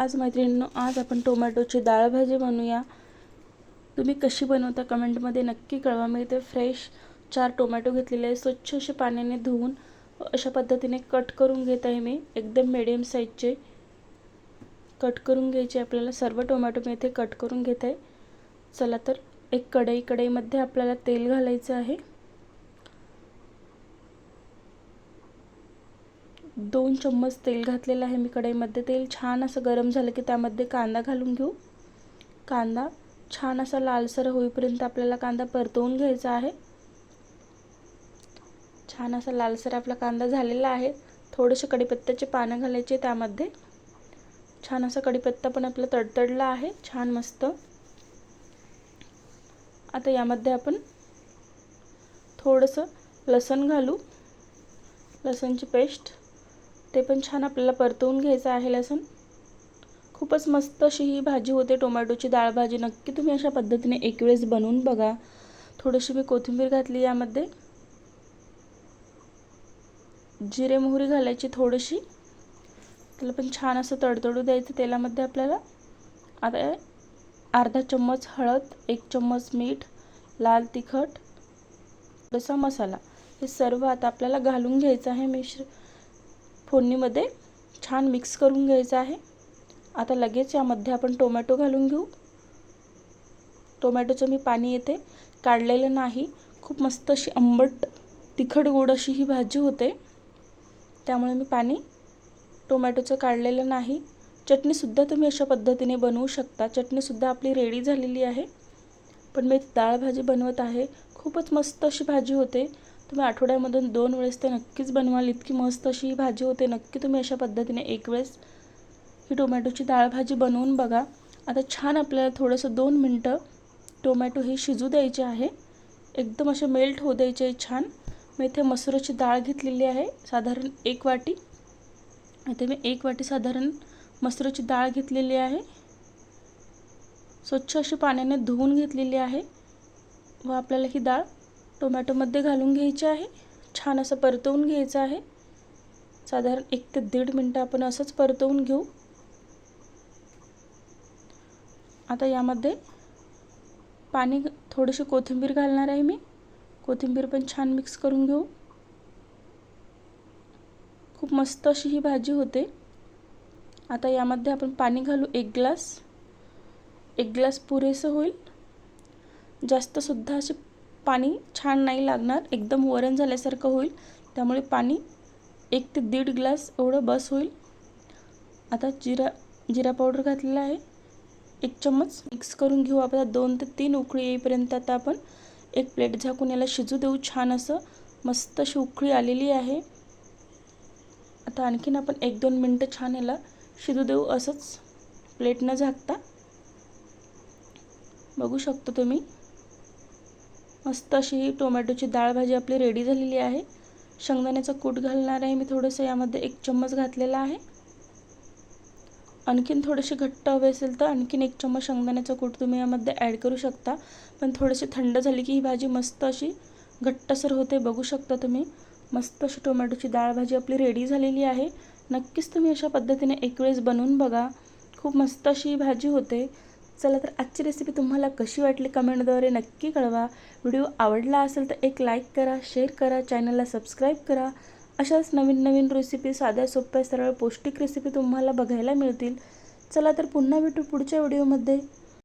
आज मैत्रिणींनो, आज आपण टोमॅटोची डाळ भाजी बनवूया। तुम्ही कशी बनवता कमेंटमध्ये नक्की कळवा। मी इथे फ्रेश 4 टोमॅटो घेतलेले आहे, स्वच्छ असे पाण्याने धुवून अशा पद्धतीने कट करून घेत आहे। मी एकदम मीडियम साईजचे कट करून घ्यायचे आपल्याला। सर्व टोमॅटो मी इथे कट करून घेत आहे। चला तर एक कढईमध्ये आपल्याला तेल घालायचं आहे। 2 चम्मच तेल घातलेलं आहे मी कढईमध्ये। तेल छान असं गरम झालं की त्यामध्ये कांदा घालून घेऊ। कांदा छान असा लालसर होईपर्यंत आपल्याला कांदा परतवून घ्यायचा आहे। छान असा लालसर आपला कांदा झालेला आहे। थोडेसे कढीपत्त्याचे पानं घालायचे त्यामध्ये। छान असा कढीपत्ता पण आपला तडतडला आहे छान मस्त। आता यामध्ये आपण थोडंसं लसूण घालू, लसूणची पेस्ट। ते पण छान आपल्याला परतवून घ्यायचं आहे लसूण। खूपच मस्त अशी ही भाजी होते टोमॅटोची डाळ भाजी। नक्की तुम्ही अशा पद्धतीने एक वेळेस बनवून बघा। थोडीशी मी कोथिंबीर घातली यामध्ये। जिरे मोहरी घालायची थोडीशी, त्याला पण छान असं तडतडू द्यायचं तेलामध्ये आपल्याला। आता अर्धा चम्मच हळद, 1 चम्मच मीठ, लाल तिखट, थोडासा मसाला, हे सर्व आता आपल्याला घालून घ्यायचं आहे। मिश्र फोडणीमध्ये छान मिक्स करून घ्यायचं आहे। आता लगेच यामध्ये आपण टोमॅटो घालून घेऊ। टोमॅटोचं मी पाणी येथे काढलेलं नाही। खूप मस्त अशी आंबट तिखट गोड अशी ही भाजी होते, त्यामुळे मी पाणी टोमॅटोचं काढलेलं नाही। चटणीसुद्धा तुम्ही अशा पद्धतीने बनवू शकता। चटणीसुद्धा आपली रेडी झालेली आहे, पण मी डाळ भाजी बनवत आहे। खूपच मस्त अशी भाजी होते। तुम्ही आठवड्यामधून 2 वेळेस ते नक्कीच बनवाल, इतकी मस्त अशी ही भाजी होते। नक्की तुम्ही अशा पद्धतीने एक वेळेस ही टोमॅटोची डाळ भाजी बनवून बघा। आता छान आपल्याला थोडंसं 2 मिनटं टोमॅटो हे शिजू द्यायचे आहे, एकदम असे मेल्ट होऊ द्यायचे छान। मी इथे मसूराची डाळ घेतलेली आहे साधारण 1 वाटी। इथे मी 1 वाटी साधारण मसूराची डाळ घेतलेली आहे। स्वच्छ अशी पाण्याने धुवून घेतलेली आहे व आपल्याला ही डाळ टोमॅटोमध्ये घालून घ्यायची आहे। छान असं परतवून घ्यायचं आहे। साधारण 1 ते 1.5 मिनिटं आपण असंच परतवून घेऊ। आता यामध्ये पाणी, थोडीशी कोथिंबीर घालणार आहे मी। कोथिंबीर पण छान मिक्स करून घेऊ। खूप मस्त अशी ही भाजी होते। आता यामध्ये आपण पाणी घालू 1 ग्लास। 1 ग्लास पुरेसं होईल, जास्त सुद्धा असे पाणी छान नाही लागणार, एकदम वरण झाल्यासारखं होईल, त्यामुळे पाणी 1 ते 1.5 ग्लास एवढं बस होईल। आता जिरा पावडर घातलेला आहे 1 चम्मच। मिक्स करून घेऊ आपल्याला 2 ते 3 उकळी येईपर्यंत। आता आपण एक प्लेट झाकून याला शिजू देऊ। छान असं मस्त अशी उकळी आलेली आहे। आता आणखीन आपण 1-2 मिनटं छान याला शिजू देऊ, असंच प्लेट न झाकता। बघू शकता तुम्ही मस्त अशी ही टोमॅटोची डाळ भाजी आपली रेडी झालेली आहे। शेंगदाण्याचं कूट घालणार आहे मी थोडंसं यामध्ये, 1 चम्मच घातलेला आहे। आणखीन थोडेसे घट्ट हवे असेल तर आणखीन 1 चम्मच शेंगदाण्याचं कूट तुम्ही यामध्ये ॲड करू शकता, पण थोडेसे थंड झाली की ही भाजी मस्त अशी घट्टसर होते। बघू शकता तुम्ही मस्त अशी टोमॅटोची डाळ भाजी आपली रेडी झालेली आहे। नक्कीच तुम्ही अशा पद्धतीने एक वेळेस बनवून बघा, खूप मस्त अशी ही भाजी होते। चला तर आजची रेसिपी तुम्हाला कशी वाटली कमेंटद्वारे नक्की कळवा। व्हिडिओ आवडला असेल तर एक लाईक करा, शेअर करा, चॅनलला सबस्क्राईब करा। अशाच नवीन नवीन रेसिपी, साध्या सोप्या सरळ पौष्टिक रेसिपी तुम्हाला बघायला मिळतील। चला तर पुन्हा भेटू पुढच्या व्हिडिओमध्ये।